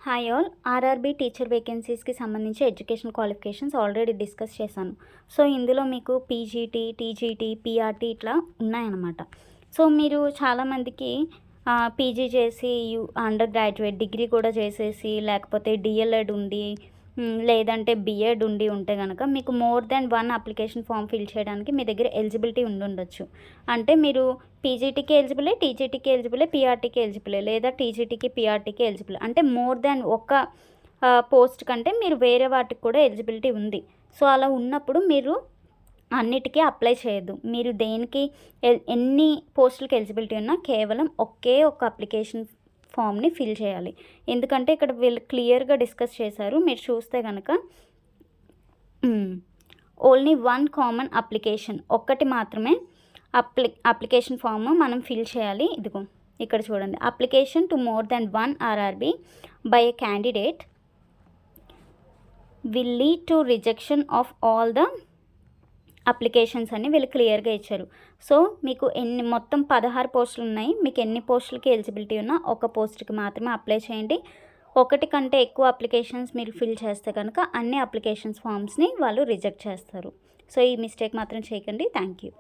Hi all. RRB teacher వేకెన్సీస్కి సంబంధించి education qualifications already discuss చేశాను. So ఇందులో మీకు పీజీటీ, టీజీటీ, పీఆర్టీ ఇట్లా ఉన్నాయన్నమాట. సో మీరు చాలామందికి పీజీ చేసి అండర్ గ్రాడ్యుయేట్ డిగ్రీ కూడా చేసేసి లేకపోతే డిఎల్ఎడ్ ఉండి లేదంటే బీఎడ్ ఉంటే కనుక మీకు more than 1 application form fill చేయడానికి మీ దగ్గర ఎలిజిబిలిటీ ఉండొచ్చు. అంటే మీరు పీజీటీకి ఎలిజిబులే, టీజీటీకి ఎలిజిబులే, పీఆర్టీకి ఎలిజిబులే, లేదా టీజీటీకి, పీఆర్టీకి ఎలిజిబుల్. అంటే మోర్ దెన్ ఒక పోస్ట్ కంటే మీరు వేరే వాటికి కూడా ఎలిజిబిలిటీ ఉంది. సో అలా ఉన్నప్పుడు మీరు అన్నిటికీ అప్లై చేయొద్దు. మీరు దేనికి ఎన్ని పోస్టులకి ఎలిజిబిలిటీ ఉన్నా కేవలం ఒకే ఒక అప్లికేషన్ ఫామ్ని ఫిల్ చేయాలి. ఎందుకంటే ఇక్కడ వీళ్ళు క్లియర్గా డిస్కస్ చేశారు. మీరు చూస్తే కనుక ఓన్లీ 1 కామన్ అప్లికేషన్, ఒక్కటి మాత్రమే అప్లికేషన్ ఫామ్ మనం ఫిల్ చేయాలి. ఇదిగో ఇక్కడ చూడండి, application to more than 1 RRB by a candidate will lead to rejection of all the applications అని వీళ్ళు క్లియర్గా ఇచ్చారు. సో మీకు మొత్తం 16 పోస్టులు ఉన్నాయి. మీకు ఎన్ని పోస్టులకి ఎలిజిబిలిటీ ఉన్నా ఒక పోస్ట్కి మాత్రమే అప్లై చేయండి. ఒకటి కంటే ఎక్కువ అప్లికేషన్స్ మీరు ఫిల్ చేస్తే కనుక అన్ని అప్లికేషన్స్ ఫామ్స్ని వాళ్ళు రిజెక్ట్ చేస్తారు. సో ఈ మిస్టేక్ మాత్రం చేయకండి. Thank you.